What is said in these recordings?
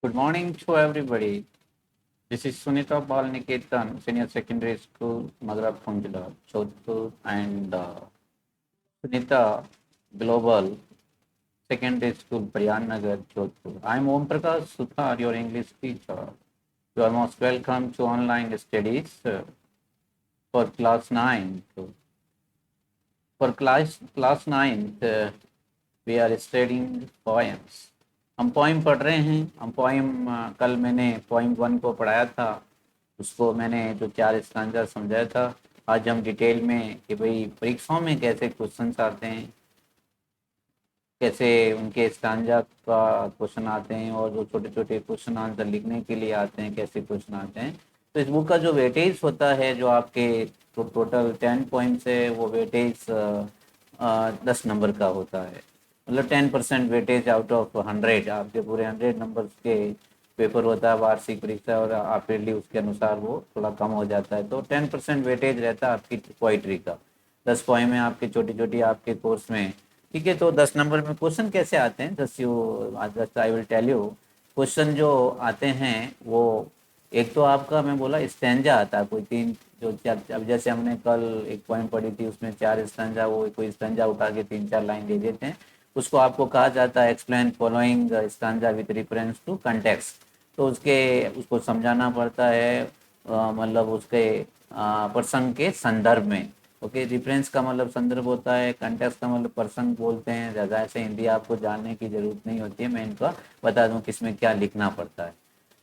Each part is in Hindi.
Good morning to everybody. This is Sunita Bal Niketan, Senior Secondary School, Magra Punjla, Jodhpur, and Sunita Global Secondary School, Nagar, Jodhpur. I am Om Prakash Suthar, your English teacher. You are most welcome to online studies for class 9. For class 9, we are studying poems. हम पोइम पढ़ रहे हैं। हम पोइम कल मैंने पोइम 1 को पढ़ाया था। उसको मैंने जो 4 स्टैंजा समझाया था। आज हम डिटेल में कि भाई परीक्षाओं में कैसे क्वेश्चंस आते हैं, कैसे उनके स्टैंजा का क्वेश्चन आते हैं, और जो छोटे छोटे क्वेश्चन आंसर लिखने के लिए आते हैं कैसे क्वेश्चन आते हैं। तो इस बुक का जो वेटेज होता है, जो आपके टोटल 10 पॉइंट्स है, वो वेटेज 10 नंबर का होता है। मतलब 10% वेटेज आउट ऑफ 100। आपके पूरे 100 नंबर के पेपर होता है वार्षिक परीक्षा, और आप yearly उसके अनुसार वो थोड़ा कम हो जाता है। तो 10% वेटेज रहता है आपकी पोइट्री का। 10 पोएम है आपके छोटी छोटी आपके कोर्स में। ठीक है, तो 10 नंबर में क्वेश्चन कैसे आते हैं, just I will tell you. Question जो आते हैं वो, एक तो आपका मैं बोला स्टैंजा आता है, कोई तीन जो चार। अब जैसे हमने कल एक पॉइंट पढ़ी थी, उसमें 4 स्टैंजा, वो कोई स्टैंजा उठा के 3-4 लाइन दे देते हैं। उसको आपको कहा जाता है explain following stanza with reference to context. तो उसको समझाना पड़ता है, मतलब उसके प्रसंग के संदर्भ में। ओके, रेफरेंस का मतलब संदर्भ होता है, कंटेक्स्ट का मतलब प्रसंग बोलते हैं। ज़्यादा ऐसे हिंदी आपको जानने की ज़रूरत नहीं होती है, मैं इनका बता दूं किसमें क्या लिखना पड़ता है।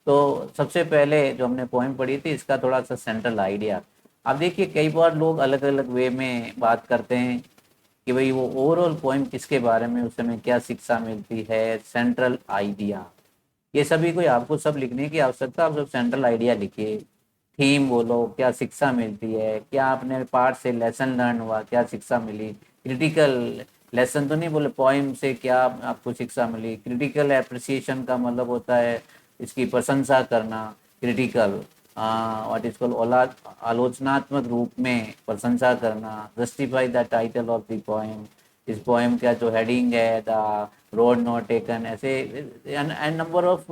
तो सबसे पहले जो हमने पोएम पढ़ी थी, इसका थोड़ा सा सेंट्रल आइडिया। अब देखिए, कई बार लोग अलग अलग वे में बात करते हैं कि भाई वो ओवरऑल पोएम किसके बारे में, उस समय क्या शिक्षा मिलती है, सेंट्रल आइडिया। ये सभी कोई आपको सब लिखने की आवश्यकता, आप सब सेंट्रल आइडिया लिखिए। थीम बोलो, क्या शिक्षा मिलती है, क्या आपने पाठ से लेसन लर्न हुआ, क्या शिक्षा मिली। क्रिटिकल लेसन तो नहीं बोले, पोइम से क्या आपको शिक्षा मिली। क्रिटिकल एप्रिसिएशन का मतलब होता है इसकी प्रशंसा करना। क्रिटिकल व्हाट इज कॉल्ड, आलोचनात्मक रूप में प्रशंसा करना। Justify the title of the poem. इस पोएम का जो हेडिंग है, द रोड नॉट टेकन, ऐसे एंड नंबर ऑफ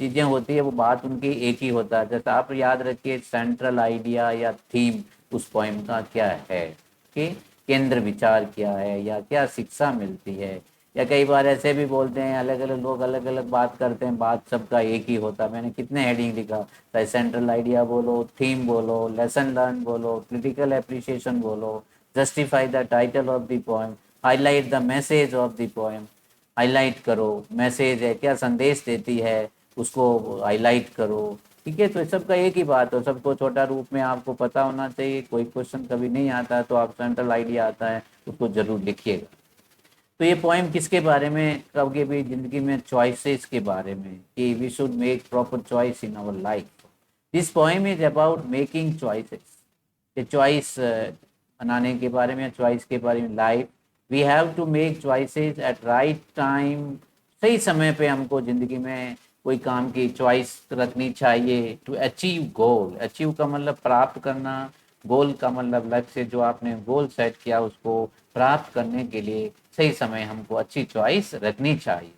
चीज़ें होती है। वो बात उनकी एक ही होता है। जैसे आप याद रखिए, सेंट्रल आइडिया या थीम उस पोइम का क्या है, कि केंद्र विचार क्या है, या क्या शिक्षा मिलती है। या कई बार ऐसे भी बोलते हैं, अलग अलग लोग अलग अलग बात करते हैं, बात सबका एक ही होता है। मैंने कितने हेडिंग लिखा, चाहे सेंट्रल आइडिया बोलो, थीम बोलो, लेसन लर्न बोलो, क्रिटिकल एप्रिसिएशन बोलो, justify the title of the poem, highlight the message of the poem. Highlight करो, मैसेज है, क्या संदेश देती है, उसको हाईलाइट करो। ठीक है, तो इस सब का एक ही बात हो, सबको छोटा रूप में आपको पता होना चाहिए। कोई क्वेश्चन कभी नहीं आता है तो आप सेंट्रल आइडिया आता है उसको जरूर लिखिएगा। तो ये पोएम किसके बारे में, कब के भी जिंदगी में चॉइसेस के बारे में, कि we should make proper choice in our life. This poem is about making choices. ये चॉइस बनाने के बारे में, चॉइस के बारे में। Life, we have to make choices at right time. सही समय पे हमको ज़िंदगी में कोई काम की चॉइस रखनी चाहिए। टू अचीव गोल, अचीव का मतलब प्राप्त करना, गोल का मतलब लक्ष्य। जो आपने गोल सेट किया उसको प्राप्त करने के लिए सही समय हमको अच्छी चॉइस रखनी चाहिए।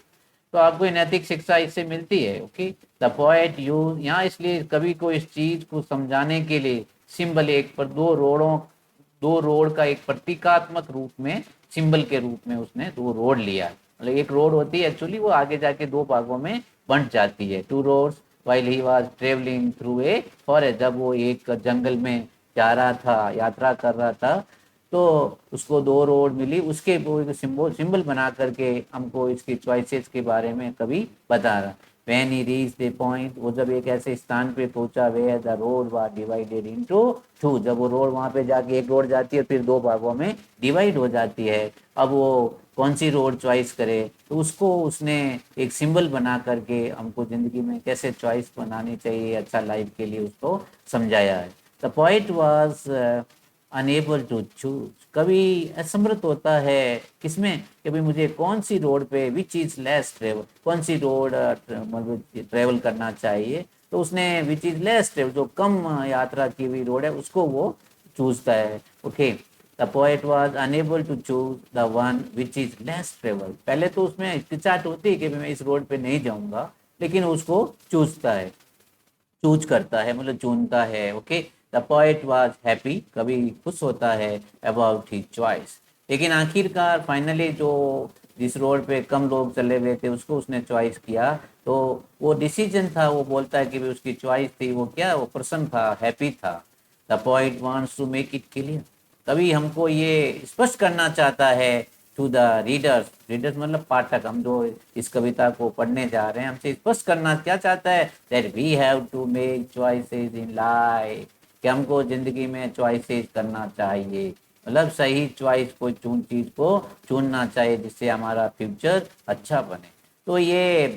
तो आपको नैतिक शिक्षा इससे मिलती है। ओके, द पोएट यूज, यहाँ इसलिए कवि को इस चीज को समझाने के लिए सिंबल, एक पर दो रोड का एक प्रतीकात्मक रूप में, सिंबल के रूप में उसने दो रोड लिया। मतलब एक रोड होती है एक्चुअली, वो आगे जाके दो भागों में बंट जाती है। Two roads while he was travelling through a forest, जब वो एक जंगल में जा रहा था, यात्रा कर रहा था, तो उसको दो रोड मिली। उसके वो एक सिंबल बना करके हमको इसकी चॉइसेस के बारे में कभी बता रहा। When he reach the point, वो जब एक ऐसे स्थान पे पहुंचा, way the road was divided into two, जब वो रोड वहां पे जाके एक रोड जाती है फिर दो भागों में डिवाइड हो जाती है। अब वो कौन सी रोड चॉइस करे, तो उसको उसने एक सिंबल बना करके हमको जिंदगी में कैसे चॉइस बनानी चाहिए अच्छा लाइफ के लिए, उसको समझाया है। The point was unable to choose, कभी असमर्थ होता है किसमें, कि भाई मुझे कौन सी रोड पे, विच इज लेस ट्रेवल, कौन सी रोड मतलब ट्रेवल करना चाहिए। तो उसने विच इज लेस ट्रेवल, जो कम यात्रा की हुई रोड है, उसको वो चूजता है। Okay, the poet was unable to choose the one which is less travel. पहले तो उसमें हिचकिचाहट होती है कि मैं इस रोड पे नहीं जाऊंगा, लेकिन उसको चूज करता है, मतलब चुनता है। Okay, the poet was happy, कभी खुश होता है अबाउट हिज चॉइस। लेकिन आखिरकार फाइनली जो जिस रोड पे कम लोग चले हुए थे उसको उसने चॉइस किया, तो वो डिसीजन था, वो बोलता है कि भी उसकी चॉइस थी, वो क्या, वो प्रसन्न था, हैप्पी था। The poet wants to make it clear, कभी हमको ये स्पष्ट करना चाहता है टू द रीडर्स, रीडर्स मतलब पाठक, हम जो इस कविता को पढ़ने जा रहे हैं, हमसे स्पष्ट करना क्या चाहता है, that we have to make choices in life, कि हमको जिंदगी में चॉइसेस करना चाहिए, मतलब सही चॉइस को चीज को चुनना चाहिए जिससे हमारा फ्यूचर अच्छा बने। तो ये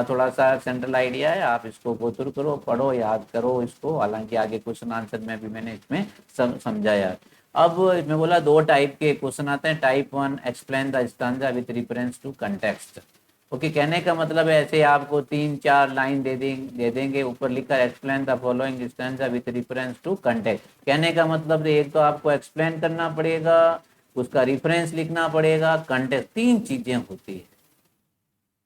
थोड़ा सा सेंट्रल आइडिया है, आप इसको गो थ्रू करो, पढ़ो, याद करो इसको, हालांकि आगे क्वेश्चन आंसर में भी मैंने इसमें समझाया। अब मैं बोला दो टाइप के क्वेश्चन आते हैं। Type one, explain the stanza with reference to context. Okay, कहने का मतलब है ऐसे आपको 3-4 लाइन दे देंगे, ऊपर लिखा explain the following stanza with reference to context. कहने का मतलब एक तो आपको एक्सप्लेन करना पड़ेगा, उसका रेफरेंस लिखना पड़ेगा, कंटेक्स्ट, तीन चीजें होती है।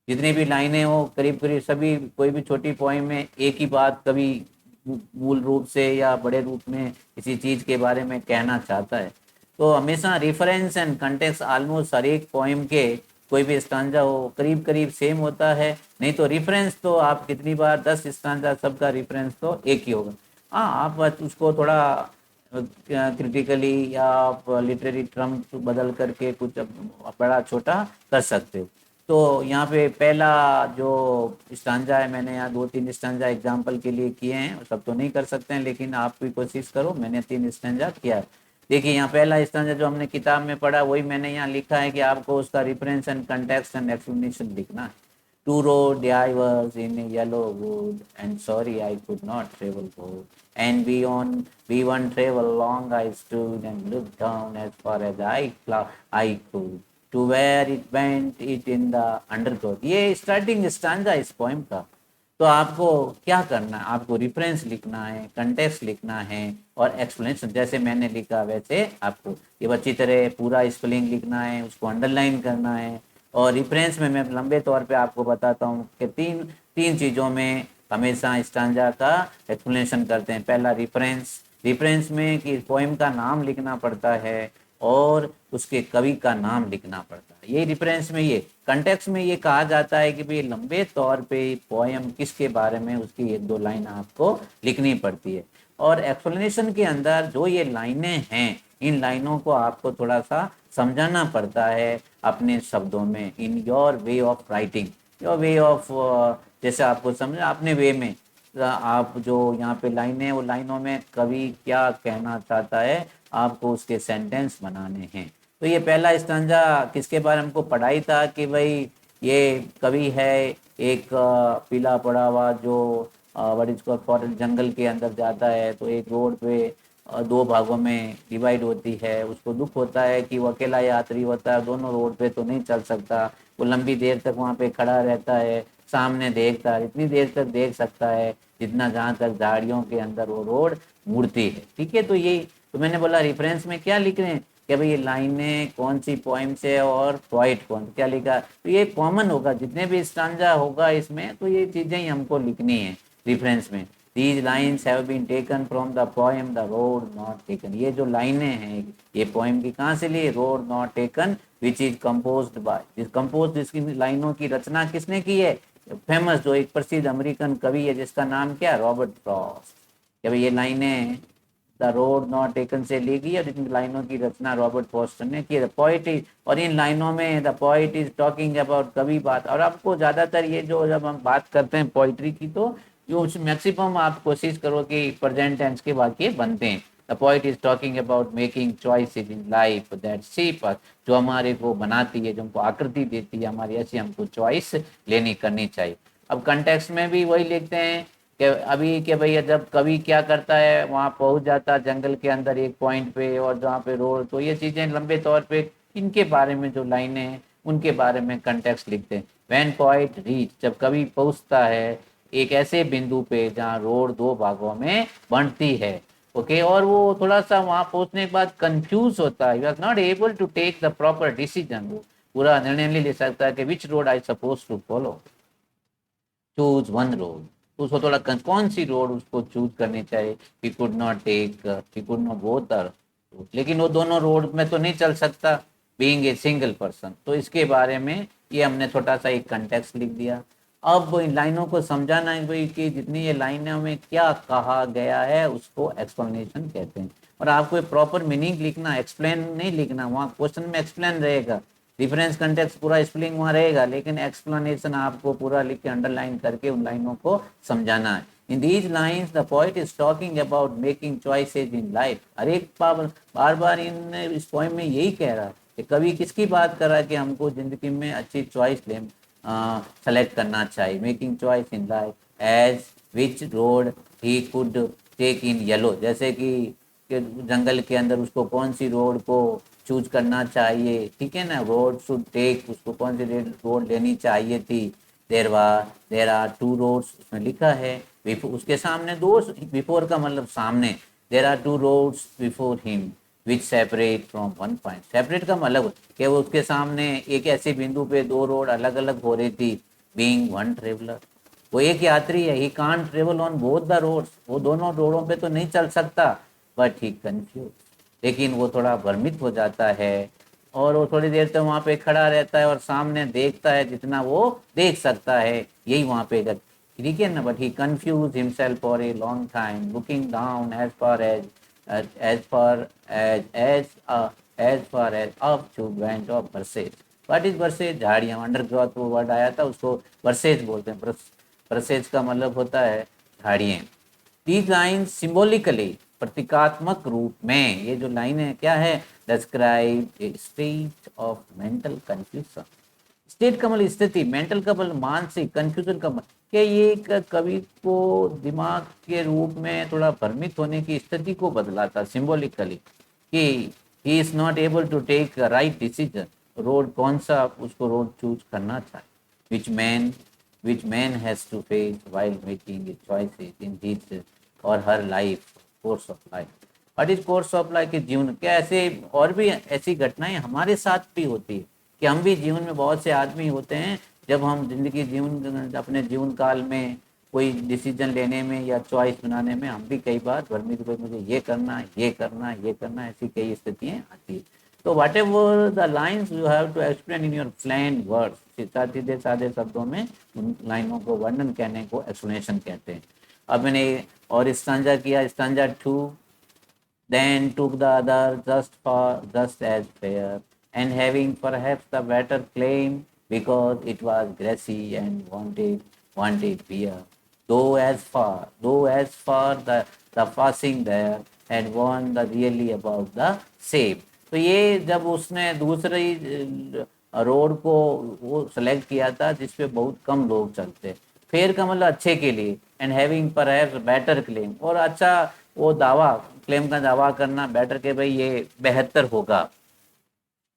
जितनी भी लाइनें हो करीब करीब सभी, कोई भी छोटी पोइम में एक ही बात कभी मूल रूप से या बड़े रूप में किसी चीज के बारे में कहना चाहता है। तो हमेशा रेफरेंस एंड कंटेक्स्ट ऑलमोस्ट हर एक पोइम के, कोई भी स्टांजा हो करीब करीब सेम होता है। नहीं तो रेफरेंस तो आप कितनी बार 10 स्टांजा, सबका रेफरेंस तो एक ही होगा। हाँ, आप बस उसको थोड़ा क्रिटिकली या आप लिटरेरी टर्म बदल करके कुछ बड़ा छोटा कर सकते हो। तो यहाँ पे पहला जो स्टांजा है, मैंने यहाँ 2-3 स्टांजा एग्जाम्पल के लिए किए हैं, सब तो नहीं कर सकते हैं लेकिन आप भी कोशिश करो, मैंने 3 स्टांजा किया है। देखिए यहाँ पहला स्टांजा जो हमने किताब में पढ़ा वही मैंने यहाँ लिखा है कि आपको उसका reference and context and explanation लिखना है। Two road I was in a yellow wood, and sorry I could not travel both. And beyond travel long I stood and looked down as far as I could, to where it went it in the undergrowth। ये स्टार्टिंग स्टांजा इस पोएम का। तो आपको क्या करना है, आपको रेफरेंस लिखना है, कंटेक्स्ट लिखना है और एक्सप्लेनेशन, जैसे मैंने लिखा वैसे आपको ये अच्छी तरह पूरा स्पेलिंग लिखना है, उसको अंडरलाइन करना है। और रेफरेंस में मैं लंबे तौर पे आपको बताता हूँ कि तीन तीन चीज़ों में हमेशा स्टांजा का एक्सप्लेनेशन करते हैं। पहला रेफरेंस, रेफरेंस में कि पोएम का नाम लिखना पड़ता है और उसके कवि का नाम लिखना पड़ता है, ये रेफरेंस में। ये कंटेक्स्ट में ये कहा जाता है कि भाई लंबे तौर पे पोएम किसके बारे में, उसकी 1-2 लाइन आपको लिखनी पड़ती है। और एक्सप्लेनेशन के अंदर जो ये लाइनें हैं, इन लाइनों को आपको थोड़ा सा समझाना पड़ता है अपने शब्दों में, in your way of writing, your way of, जैसे आपको समझ अपने वे में, आप जो यहाँ पे लाइनें हैं वो लाइनों में कवि क्या कहना चाहता है आपको उसके सेंटेंस बनाने हैं। तो ये पहला स्टांजा किसके बारे में हमको पढ़ाई था कि भाई ये कवि है एक पीला पड़ा हुआ जो व्हाट इज कॉल्ड फॉरेस्ट, जंगल के अंदर जाता है, तो एक रोड पे 2 भागों में डिवाइड होती है, उसको दुख होता है कि वो अकेला यात्री होता है, दोनों रोड पे तो नहीं चल सकता, वो लंबी देर तक वहाँ पे खड़ा रहता है, सामने देखता है, इतनी देर तक देख सकता है जितना जहाँ तक झाड़ियों के अंदर वो रोड मुड़ती है। ठीक है, तो ये तो मैंने बोला रेफरेंस में क्या लिख रहे हैं कि भाई ये लाइनें कौन सी पोइम से और पोइट कौन, क्या लिखा, तो ये कॉमन होगा जितने भी स्टांजा होगा इसमें, तो ये चीजें ही हमको लिखनी है रेफरेंस में। These lines have been taken from the poem The Road Not Taken। ये जो लाइनें हैं ये पोएम की कहाँ से ली, road not taken, which is composed by, जिस कंपोज, इसकी लाइनों की रचना किसने की है, फेमस जो एक प्रसिद्ध अमेरिकन कवि है जिसका नाम क्या है, रॉबर्ट फ्रॉस्ट। जब ये लाइनें द रोड नॉट टेकन से ली गई और इन लाइनों की रचना रॉबर्ट फॉस्टर ने की। द पोइट इज, और इन लाइनों में the poet is talking about, कवि बात, और आपको ज्यादातर ये जो जब हम बात करते हैं पोइट्री की, तो जो मैक्सिमम आप कोशिश करो कि प्रेजेंट टेंस के वाक्य बनते हैं। The poet is talking about making choices in life that shape us, जो हमारे को बनाती है, जो हमको आकृति देती है हमारी, ऐसी हमको चॉइस लेनी करनी चाहिए। अब कंटेक्स्ट में भी वही लिखते हैं कि अभी के भैया जब कवि क्या करता है, वहाँ पहुंच जाता है जंगल के अंदर एक पॉइंट पे और जहाँ पे रोड, तो ये चीजें लंबे तौर पे इनके बारे में जो लाइनें हैं उनके बारे में कंटेक्स्ट लिखते हैं। व्हेन पॉइंट रीच, जब कवि पहुंचता है एक ऐसे बिंदु पे जहाँ रोड 2 भागों में बढ़ती है। ओके, और वो थोड़ा सा वहां पहुंचने के बाद कंफ्यूज होता है, was not able to take the proper decision, वो पूरा निर्णय नहीं ले सकता कि which road I suppose to follow. Choose one road, उसको थोड़ा कौन सी रोड उसको चूज करनी चाहिए। He could not take, he could not go the, लेकिन वो दोनों रोड में तो नहीं चल सकता बीइंग ए सिंगल पर्सन। तो इसके बारे में ये हमने छोटा सा एक कंटेक्स्ट लिख दिया। अब इन लाइनों को समझाना है भाई कि जितनी ये लाइनों में क्या कहा गया है उसको एक्सप्लेनेशन कहते हैं। और आपको प्रॉपर मीनिंग लिखना, एक्सप्लेन नहीं लिखना, वहाँ क्वेश्चन में एक्सप्लेन रहेगा, डिफरेंस कंटेक्स्ट पूरा स्पेलिंग वहाँ रहेगा, लेकिन एक्सप्लेनेशन आपको पूरा लिख के अंडरलाइन करके उन लाइनों को समझाना है। In these lines the poet is talking about making choices in life. हर एक बार बार इन इस पोइम में यही कह रहा है कि कवि किसकी बात कर रहा है कि हमको जिंदगी में अच्छी चॉइस ले सेलेक्ट करना चाहिए। Making choice in life as which road he could take in yellow, जैसे कि जंगल के अंदर उसको कौन सी रोड को चूज करना चाहिए, ठीक है ना, रोड शुड टेक, उसको कौन सी रोड लेनी चाहिए थी। देर आर टू रोड्स, उसमें लिखा है उसके सामने दो, बिफोर का मतलब सामने, there are two roads before him which separate from one point. Separate का मतलब कि वो उसके सामने एक ऐसे बिंदु पे दो रोड अलग अलग हो रही थी। बीइंग वन ट्रेवलर, वो एक यात्री है, he can't travel on both the roads, वो दोनों रोडों पे तो नहीं चल सकता। बट ही कंफ्यूज, लेकिन वो थोड़ा भ्रमित हो जाता है और वो थोड़ी देर तक वहाँ पे खड़ा रहता है और सामने देखता है जितना वो देख सकता है, यही वहाँ पे ठीक है ना। But he confuse himself for a long time looking down as far as far as up to branch of verses। What is versus? झाड़ियाँ, अंडरग्रोथ वो वर्ड आया था, उसको वर्सेज बोलते हैं। वर्सेज का मतलब होता है झाड़ियाँ। दीज लाइन सिम्बोलिकली, प्रतीकात्मक रूप में ये जो लाइन है क्या है, describe A state of mental confusion. State का मतलब स्थिति, मेंटल का मतलब मानसिक, कंफ्यूजन का मतलब कि ये एक कवि को दिमाग के रूप में थोड़ा भ्रमित होने की स्थिति को बदलाता सिंबॉलिकली कि he is not able to take right decision, road कौन सा उसको रोड चूज करना चाहिए। Which man has to face while making choices in his और her life course of life. What is course of life के जीवन, क्या ऐसे और भी ऐसी घटनाएं हमारे साथ भी होती है कि हम भी जीवन में, बहुत से आदमी होते हैं जब हम जिंदगी जीवन अपने जीवन काल में कोई डिसीजन लेने में या चॉइस बनाने में हम भी कई बार भ्रमित हुए, मुझे ये करना, ये करना, ये करना, ऐसी कई स्थितियाँ आती है। तो whatever the lines you have to explain in your plain words, सीधे साधे शब्दों में उन लाइनों को वर्णन कहने को एक्सप्लेनेशन कहते हैं। अब मैंने और स्टांजा किया, stanza 2, then took the other just as fair, and having perhaps the better claim, because it was grassy and wanted beer. Though as far the passing there had won the really about the same। तो ये जब उसने दूसरी रोड को वो सेलेक्ट किया था जिसपे बहुत कम लोग चलते, फेयर का मतलब अच्छे के लिए, and having perhaps better claim, और अच्छा वो दावा, क्लेम का दावा करना, बेटर के भाई ये बेहतर होगा,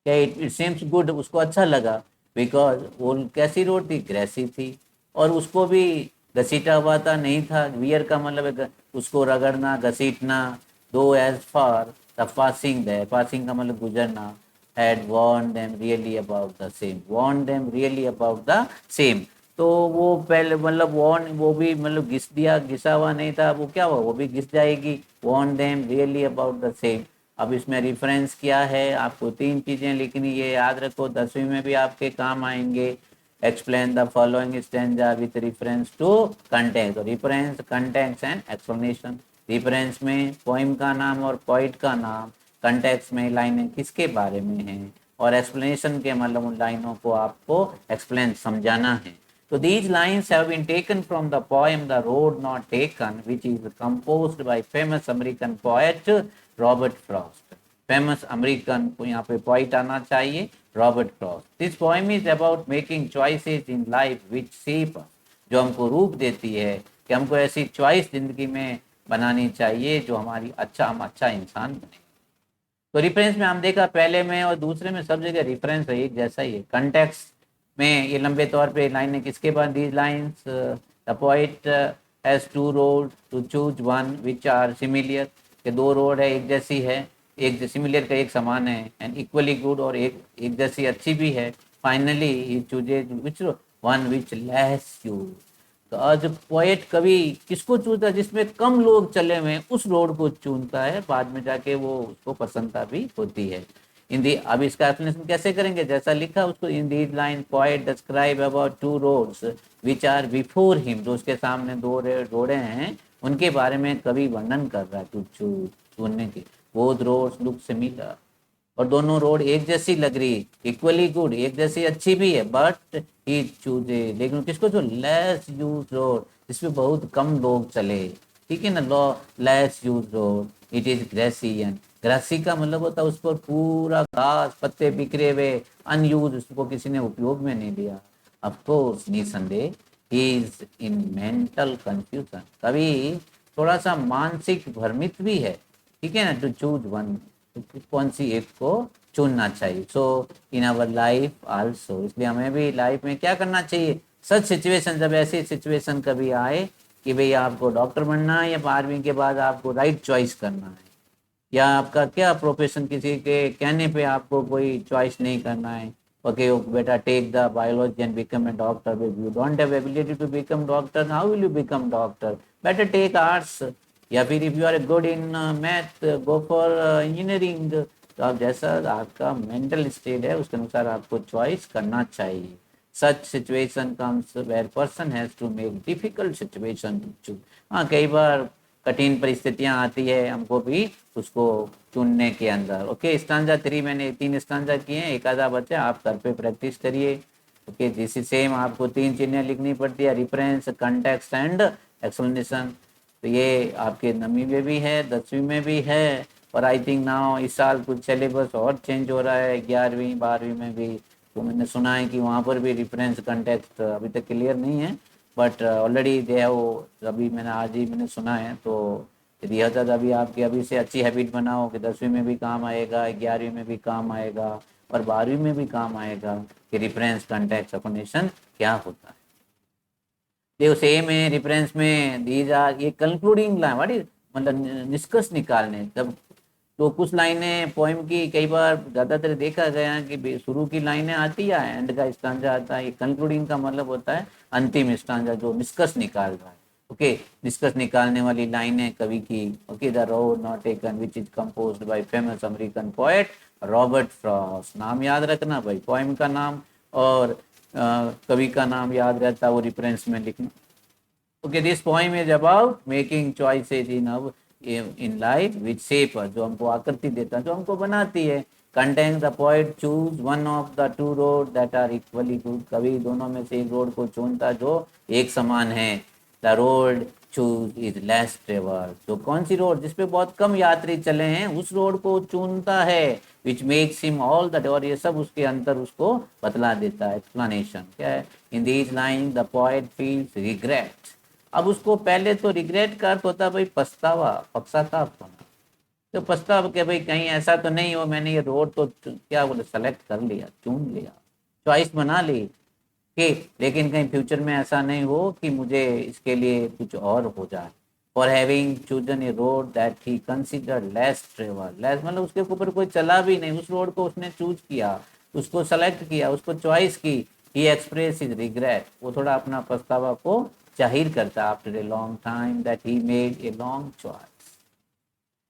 क्या इट सीम्स गुड, उसको अच्छा लगा, बिकॉज वो कैसी रोड थी, ग्रेसी थी, और उसको भी घसीटा हुआ था, नहीं था। वियर का मतलब उसको रगड़ना, घसीटना। Though as for the passing there, passing का मतलब गुजरना, had warned them really about the same, warned them really about the same। तो वो पहले मतलब वॉर्न, वो भी मतलब घिस दिया, घिसा हुआ नहीं था, वो क्या हुआ, वो भी घिस जाएगी। warned them really about the same। अब इसमें रेफरेंस क्या है, आपको तीन चीज़ें लिखनी, ये याद रखो, 10वीं में भी आपके काम आएंगे। Explain the following stanza with reference to content, तो reference, contents and explanation. Reference में पोइम का नाम और पोइट का नाम, कंटेक्स्ट में लाइनें किसके बारे में हैं, और एक्सप्लेनेशन के मतलब उन लाइनों को आपको एक्सप्लेन समझाना है। So these lines have been taken from the poem The Road Not Taken, which is composed by famous American poet Robert Frost। Famous American को यहाँ पे पोइट आना चाहिए, Robert Frost. This poem is about making choices in life which shape, जो हमको रूप देती है कि हमको ऐसी चॉइस जिंदगी में बनानी चाहिए जो हमारी हम अच्छा इंसान बने। तो रिफरेंस में हम देखा पहले में और दूसरे में सब जगह रिफरेंस है एक जैसा ही है। कंटेक्स्ट में ये लंबे तौर पे लाइन है, किसके बाद these lines, the poet has two road to choose one which are similar, के दो रोड है एक जैसी है, एक सिमिलियर का एक समान है, एंड इक्वली गुड, और एक जैसी अच्छी भी है। Finally he chooses which one which less you तो आज पोएट कवि किसको चुनता है? जिसमें कम लोग चले हुए हैं उस रोड को चुनता है, बाद में जाके वो उसको प्रसन्नता भी होती है। इन दी अब इसका एक्सप्लेनेशन कैसे करेंगे? जैसा लिखा उसको, in these line poet describe about two roads which are before him, जो उसके सामने दो रोडे हैं उनके बारे में कवि वर्णन कर रहा है टू चुनने के। बोथ रोड्स लुक सिमिलर, और दोनों रोड एक जैसी लग रही, इक्वली गुड, एक जैसी अच्छी भी है, बट ही चूजे, लेकिन किसको? जो लेस यूज रोड, जिसमें बहुत कम लोग चले, ठीक है ना, law less use road, it is grassy. Grassy का मतलब होता है उस पर पूरा घास पत्ते बिखरे हुए, अनयूज, उसको किसी ने उपयोग में नहीं लिया। ऑफकोर्स निसंदेह he is in mental confusion, कभी थोड़ा सा मानसिक भ्रमित भी है, ठीक है ना, टू चूज वन, कौन सी एक को चुनना चाहिए। सो इन आवर लाइफ आल्सो, इसलिए हमें भी लाइफ में क्या करना चाहिए? सच सिचुएशन, जब ऐसी सिचुएशन कभी आए कि भाई आपको डॉक्टर बनना है या 12वीं के बाद आपको राइट चॉइस करना है, या आपका क्या प्रोफेशन, किसी के कहने पे आपको कोई चॉइस नहीं करना है, ओके बेटा take the biology and become a doctor, you don't have ability to become doctor, how will you become doctor, better take arts, या फिर if you are good in math go for engineering. तो आप जैसा आपका मेंटल स्टेट है उसके अनुसार आपको चॉइस करना चाहिए। Such situation comes where person has to make difficult situation to choose, हाँ कई बार कठिन परिस्थितियां आती है हमको भी उसको चुनने के अंदर। ओके, स्टांजा 3 मैंने 3 स्टांजा किए हैं, एक आधा बच्चा आप घर पे प्रैक्टिस करिए। ओके, दिस इज सेम, आपको 3 चीजें लिखनी पड़ती है, रिफरेंस, कंटेक्स्ट एंड एक्सप्लेनेशन। तो ये आपके 9वीं में भी है, 10वीं में भी है, और आई थिंक नाउ इस साल कुछ सिलेबस और चेंज हो रहा है 11वीं 12वीं में भी। तो मैंने सुना है कि वहाँ पर भी रेफरेंस कंटेक्स्ट अभी तक क्लियर नहीं है, बट ऑलरेडी दे वो, अभी मैंने आज ही मैंने सुना है। तो यदि हद अभी आपकी अभी से अच्छी हैबिट बनाओ कि 10वीं में भी काम आएगा, 11वीं में भी काम आएगा, और 12वीं में भी काम आएगा कि रेफरेंस कंटेक्स्ट एक्सप्लेनेशन क्या होता है। देखो सेम है रेफरेंस में, दीज आर, ये कंक्लूडिंग लाइन, व्हाट इज, मतलब निष्कर्ष निकालने। जब तो कुछ लाइनें पोएम की कई बार ज़्यादातर देखा गया है कि शुरू की लाइनें आती है, एंड का स्टांजा आता है। ये कंक्लूडिंग का मतलब होता है अंतिम स्टांजा जो निष्कर्ष निकाल रहा है। ओके, निष्कर्ष निकालने वाली लाइनें कवि की। Okay, the road not taken which is composed bye famous American poet Robert Frost, नाम याद रखना भाई, पोएम का नाम और कवि का नाम याद रहता है, वो रेफरेंस में लिखना। Okay, this poem is about making choices in life which shape, जो हमको आकृति देता है, जो हमको बनाती है। Contain the poet choose one of the two road that are equally good, कवि दोनों में से एक रोड को चुनता जो एक समान है। The road choose is less travel, जो कौन सी रोड जिसपे बहुत कम यात्री चले हैं उस रोड को चुनता है। Which makes him all that, और ये सब उसके अंतर उसको बतला देता है। एक्सप्लेनेशन क्या है? In these line the poet feels regret, अब उसको पहले तो रिग्रेट का अर्थ होता है भाई पछतावा, पश्चाताप होना। तो पछतावा के भाई कहीं ऐसा तो नहीं हो मैंने ये रोड तो क्या बोले सेलेक्ट कर लिया, चुन लिया, चॉइस बना ली कि, लेकिन कहीं फ्यूचर में ऐसा नहीं हो कि मुझे इसके लिए कुछ और हो जाए। For having chosen A road that he consider less travel, less मतलब उसके ऊपर कोई चला भी नहीं, उस रोड को उसने चूज किया, उसको सेलेक्ट किया, उसको चॉइस की। ही एक्सप्रेस इज रिग्रेट, वो थोड़ा अपना पछतावा को जाहिर करता after a long time that he made a long choice.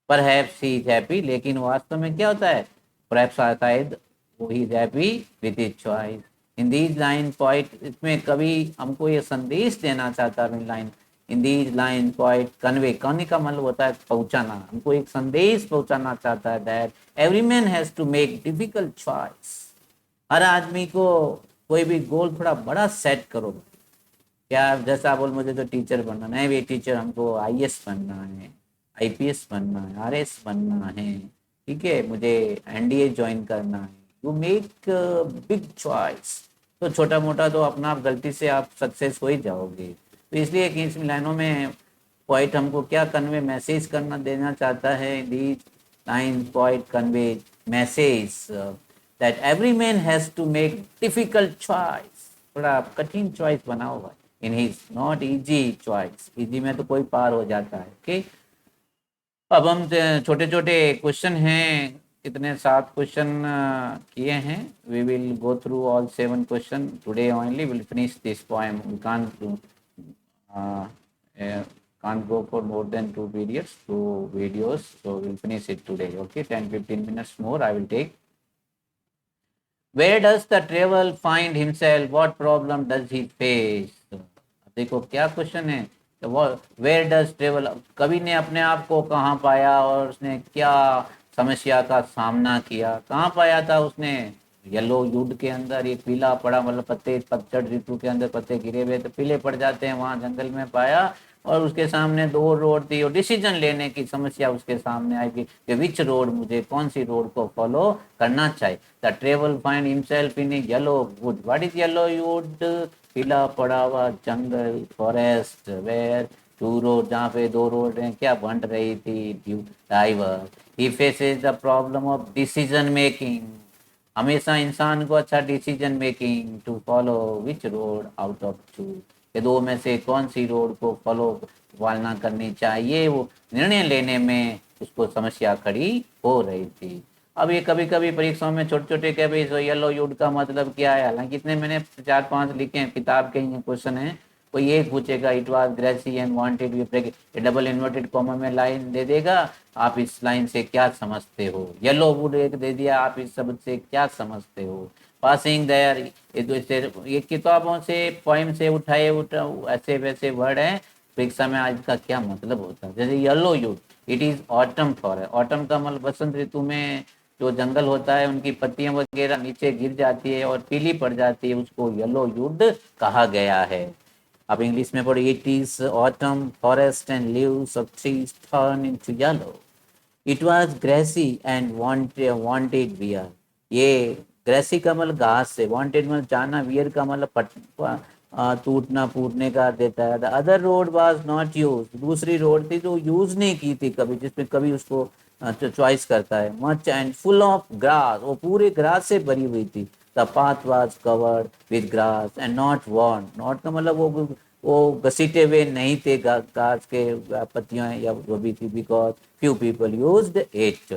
Perhaps he is happy, लेकिन वास्तव में क्या होता है? परहैप्स शायद वो he is happy with his choice. In these line point, इसमें कवि हमको ये संदेश देना चाहता है। In line, in these line point convey, कहने का मतलब होता है पहुंचाना, हमको एक संदेश पहुंचाना चाहता है that every man has to make difficult choice, हर आदमी को कोई भी गोल थोड़ा बड़ा सेट करो। क्या जैसा बोल मुझे तो टीचर बनना नहीं, भी टीचर हमको आईएएस बनना है, आईपीएस बनना है, आरएस बनना है, ठीक है, मुझे एनडीए ज्वाइन करना है। यू मेक बिग चॉइस, तो छोटा मोटा तो अपना आप गलती से आप सक्सेस हो ही जाओगे। तो इसलिए कि इस लाइनों में पॉइंट हमको क्या कन्वे मैसेज करना देना चाहता है? These line point convey message that every man has to make difficult choice, थोड़ा कठिन चॉइस बनाओ भाई, in his not easy choice, easy में तो कोई पार हो जाता है। ओके, अब हम छोटे छोटे क्वेश्चन हैं, कितने 7 क्वेश्चन किए हैं। We will go through all 7 question today only, will finish this poem, we can't uh, uh, can't go for more than 2 periods, 2 videos, so we'll finish it today. Okay, 10-15 minutes more I will take. Where does the travel find himself? What problem does he face? देखो क्या क्वेश्चन है, वेयर डज ट्रेवल, कवि ने अपने आप को कहाँ पाया और उसने क्या समस्या का सामना किया, कहाँ पाया था उसने? येलो वुड के अंदर, ये पीला पड़ा, मतलब पत्ते पतझड़ ऋतु के अंदर पत्ते गिरे हुए तो पीले पड़ जाते हैं, वहां जंगल में पाया। और उसके सामने दो रोड थी और डिसीजन लेने की समस्या उसके सामने आई कि विच रोड, मुझे कौन सी रोड को फॉलो करना चाहिए। The travel find himself in yellow wood. What is yellow wood? पीला पड़ा हुआ जंगल, फॉरेस्ट, वेयर टू रोड, जहाँ पे दो रोड हैं, क्या बन रही थी, diver. He faces the problem of decision making. हमेशा इंसान को अच्छा decision making to follow which road out of two, ये दो में से कौन सी रोड को फॉलो पालना करनी चाहिए, वो निर्णय लेने में उसको समस्या खड़ी हो रही थी। अब ये कभी कभी परीक्षाओं में छोटे छोटे क्या भाई येलो यूड का मतलब क्या है, हालांकि इतने मैंने 4-5 लिखे हैं, किताब के ही क्वेश्चन है। कोई एक पूछेगा it was grassy and wanted we break, double inverted comma में लाइन दे देगा, आप इस लाइन से क्या समझते हो? येलो वुड एक दे दिया, आप इस शब्द से क्या समझते हो? पासिंग देयर, ये किताबों से पोइम से ऐसे वैसे वर्ड हैं, परीक्षा में आज का क्या मतलब होता है। जैसे yellow you'd, it is autumn for, autumn का मतलब बसंत ऋतु में जो जंगल होता है उनकी पत्तियां वगैरह नीचे गिर जाती है और पीली पड़ जाती है, उसको येलो वुड कहा गया है। अब इंग्लिश में पढ़ो, it is autumn forest and leaves of trees turn into yellow, it was grassy and wanted wear. ये ग्रेसी का मतलब घास से, वांटेड मतलब जाना, वियर का मतलब टूटना फूटने का देता है। The other road was not use, दूसरी रोड थी जो यूज नहीं की थी कभी, जिसमें कभी उसको चॉइस करता है। Much and full of grass, वो पूरे ग्रास से भरी हुई थी। The path was covered with grass and not worn, not का मतलब वो घसीटे हुए नहीं थे घास के पत्तियां या वो भी थी, because few people used it.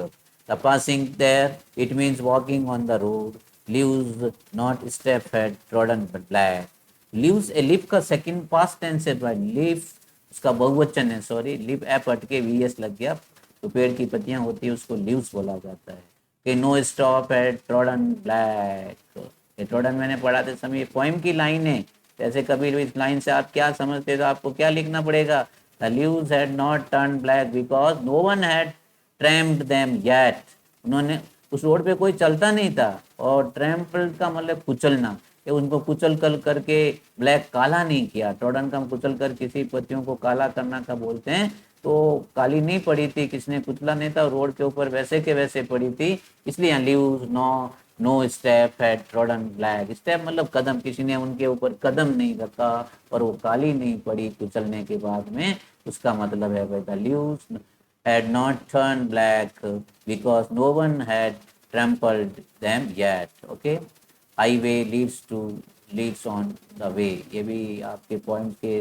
The passing there, it means walking on the road. Leaves not step had trodden but black. Leaves, a leaf का सेकंड पास्ट टेंस है भाई, लीफ उसका बहुवचन है, सॉरी, लीफ ऐप हट के वीएस लग गया, तो पेड़ की पत्तियां होती है उसको लीव्स बोला जाता है। कि no stop at trodden black, ये ट्रॉडन मैंने पढ़ाते समय पोइम की लाइन है, जैसे कभी इस लाइन से आप क्या समझते हो, तो आपको क्या लिखना पड़ेगा? The leaves had not turned black because no one had trampled them yet. उन्होंने, उस रोड पे कोई चलता नहीं था, और ट्रैम्पल का मतलब कुचलना, ये उनको कुचल कर करके ब्लैक काला नहीं किया। ट्रोडन का कुचल कर किसी पत्तियों को काला करना का बोलते हैं, तो काली नहीं पड़ी थी, किसने कुचला नहीं था, रोड के ऊपर वैसे के वैसे पड़ी थी, इसलिए leaves no, no step had trodden black. Step मतलब कदम, किसी ने उनके ऊपर कदम नहीं रखा और वो काली नहीं पड़ी कुचलने के बाद में, उसका मतलब है भाई the leaves had not turned black because no one had trampled them yet. Okay, highway leads on the way, ये भी आपके पॉइंट के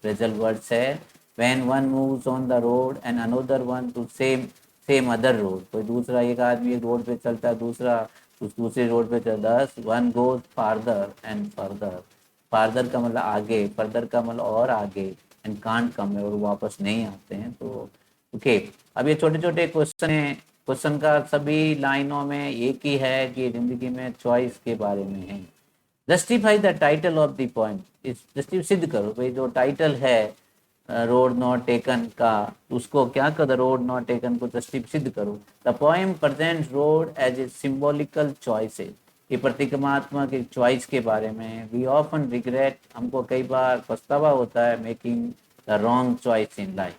रिजल्ट वर्ड्स है। when one moves on the road and another one to same other road, कोई दूसरा एक आदमी एक रोड पे चलता है, दूसरा उस दूसरे रोड पे चलता है, one goes farther and further, farther का मतलब आगे, फर्दर का मतलब और आगे, एंड कांट कम है और वापस नहीं आते हैं। तो ओके, अब ये छोटे छोटे क्वेश्चन है, क्वेश्चन का सभी लाइनों में एक ही है कि जिंदगी में चॉइस के बारे में है। Justify the title of the point, इस जस्टिफ सिद्ध करो भाई, जो टाइटल है रोड नॉट टेकन का, उसको क्या कर, रोड नॉट टेकन को जस्टिफ सिद्ध करो। The poem presents road as a symbolical choices, ये प्रतीकात्मक एक चॉइस के बारे में। वी ऑफन रिग्रेट, हमको कई बार पछतावा होता है, making the wrong choice in life,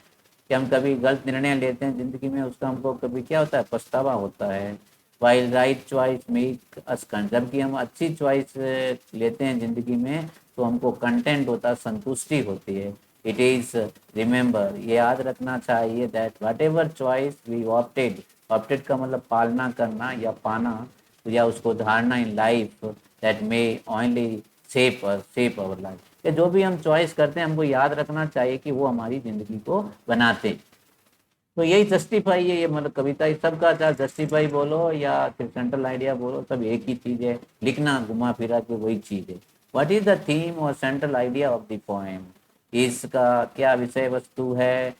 कि हम कभी गलत निर्णय लेते हैं जिंदगी में, उसका हमको कभी क्या होता है, पछतावा होता है। While right choice make us content, जबकि हम अच्छी चॉइस लेते हैं जिंदगी में तो हमको कंटेंट होता है, संतुष्टि होती है। इट इज रिमेंबर, ये याद रखना चाहिए, that whatever choice we opted, opted का मतलब पालना करना या पाना या उसको धारना in life, that may only shape our life, कि जो भी हम चॉइस करते हैं हमको याद रखना चाहिए कि वो हमारी जिंदगी को बनाते। तो यही जस्टिफाई है, ये मतलब कविता सबका, चाहे जस्टिफाई बोलो या फिर सेंट्रल आइडिया बोलो, सब एक ही चीज है, लिखना घुमा फिरा के वही चीज है। व्हाट इज द थीम और central idea of the poem? इसका क्या विषय वस्तु है,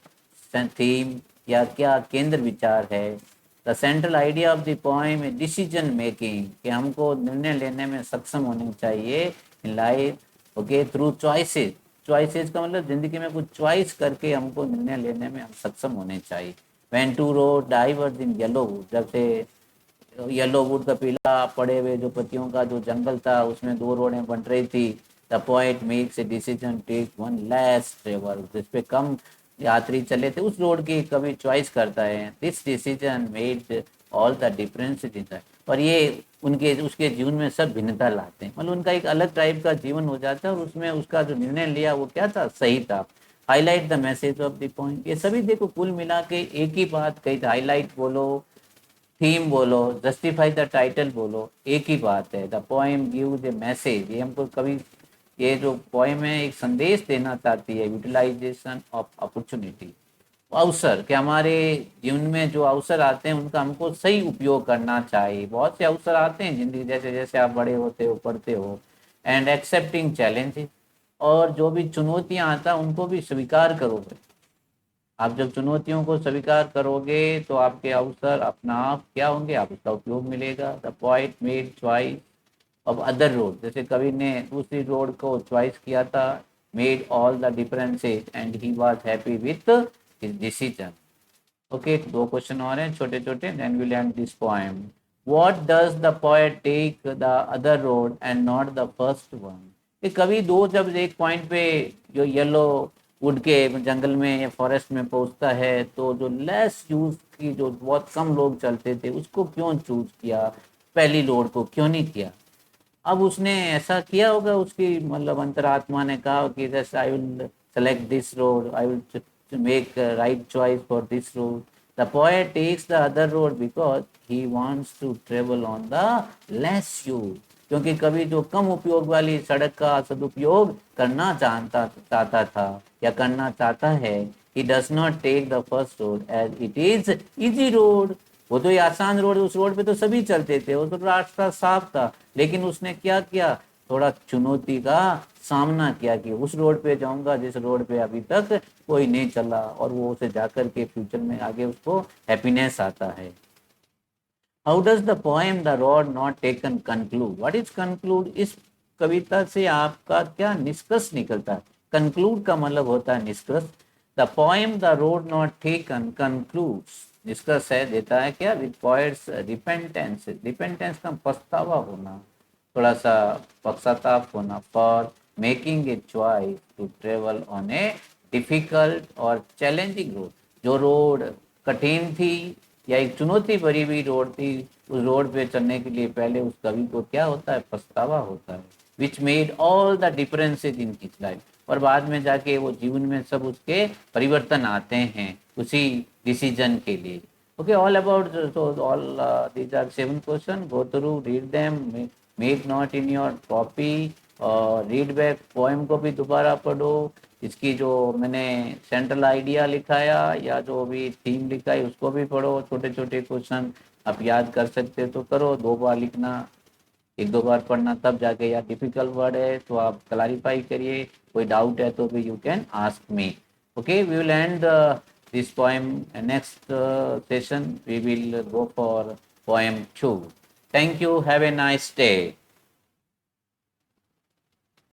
थीम या क्या केंद्र विचार है। The central idea of the poem है डिसीजन मेकिंग, कि हमको निर्णय लेने में सक्षम होने चाहिए in life, okay, through choices. Choices का मतलब जिंदगी में कुछ चॉइस करके हमको निर्णय लेने में हम सक्षम होने चाहिए। When two road diverge in yellow, जब से येलो वुड का पीला पड़े हुए जो पत्तियों का जो जंगल था उसमें दो रोडें बन रही थी। The point makes a decision take one less travel, जिस पे कम यात्री चले थे उस रोड की कभी चॉइस करता है। This decision made all the difference in the, और ये उनके उसके जीवन में सब भिन्नता लाते हैं, मतलब उनका एक अलग टाइप का जीवन हो जाता है और उसमें उसका जो निर्णय लिया वो क्या था, सही था। Highlight the message of the point, ये सभी देखो कुल मिला के एक ही बात कही, हाईलाइट बोलो, थीम बोलो, जस्टिफाई द टाइटल बोलो, एक ही बात है। The poem gives A message, ये हमको कभी, ये जो पोएम है एक संदेश देना चाहती है। यूटिलाइजेशन ऑफ अपॉर्चुनिटी, अवसर, कि हमारे जीवन में जो अवसर आते हैं उनका हमको सही उपयोग करना चाहिए। बहुत से अवसर आते हैं जिंदगी, जैसे जैसे आप बड़े होते हो, पढ़ते हो। एंड एक्सेप्टिंग चैलेंजेस, और जो भी चुनौतियां आता है उनको भी स्वीकार करोगे। आप जब चुनौतियों को स्वीकार करोगे तो आपके अवसर अपना आप क्या होंगे, आप उसका उपयोग मिलेगा। The point made choice of other road, जैसे कवि ने दूसरी रोड को चॉइस किया था। Made all the differences and he was happy with his decision. Okay, दो क्वेश्चन और हैं छोटे छोटे, then will end this poem. What does the poet take the other road and not the first one, कि कभी दो जब एक पॉइंट पे जो येलो वुड के जंगल में या फॉरेस्ट में पहुंचता है तो जो लेस यूज की, जो बहुत कम लोग चलते थे, उसको क्यों चूज किया, पहली रोड को क्यों नहीं किया। अब उसने ऐसा किया होगा, उसकी मतलब अंतरात्मा ने कहा कि जैसे I will select this road, I will make right choice for this road. The poet takes the other road because he wants to travel on the less use, क्योंकि कभी जो कम उपयोग वाली सड़क का सदुपयोग करना चाहता था या करना चाहता है। He does not take the first road as it is easy road, वो तो ये आसान रोड, उस रोड पे तो सभी चलते थे, वो तो रास्ता साफ था। लेकिन उसने क्या किया, थोड़ा चुनौती का सामना किया कि उस रोड पे जाऊंगा जिस रोड पे अभी तक कोई नहीं चला, और वो उसे जाकर के फ्यूचर में आगे उसको हैप्पीनेस आता है। How does the poem the road not taken conclude, what is conclude, इस कविता से आपका क्या निष्कर्ष निकलता है। कंक्लूड का मतलब होता है निष्कर्ष। The poem the road not taken concludes, निष्कर्ष है, देता है क्या, विद पोएट्स रिपेंटेंस, रिपेंटेंस का पछतावा होना, थोड़ा सा पश्चाताप होना, for making a choice to travel on a difficult और चैलेंजिंग रोड, जो रोड कठिन थी या एक चुनौती भरी हुई रोड थी, उस रोड पे चलने के लिए पहले उस कवि को क्या होता है, पछतावा होता है। Which made all the differences in his life, और बाद में जाके वो जीवन में सब उसके परिवर्तन आते हैं उसी डिसीजन के लिए। Okay, all about, so all these are 7 question, go through, read them, make note in your copy, और रीड बैक पोएम को भी दोबारा पढ़ो। इसकी जो मैंने सेंट्रल आइडिया लिखाया या जो भी थीम लिखा है उसको भी पढ़ो, छोटे छोटे क्वेश्चन आप याद कर सकते हो तो करो, 2 बार लिखना, 1-2 बार पढ़ना, तब जाके, या डिफिकल्ट वर्ड है तो आप क्लैरिफाई करिए, कोई डाउट है तो भी you can ask me. Okay, we will end this poem next session we will go for poem 2. Thank you, have a nice day.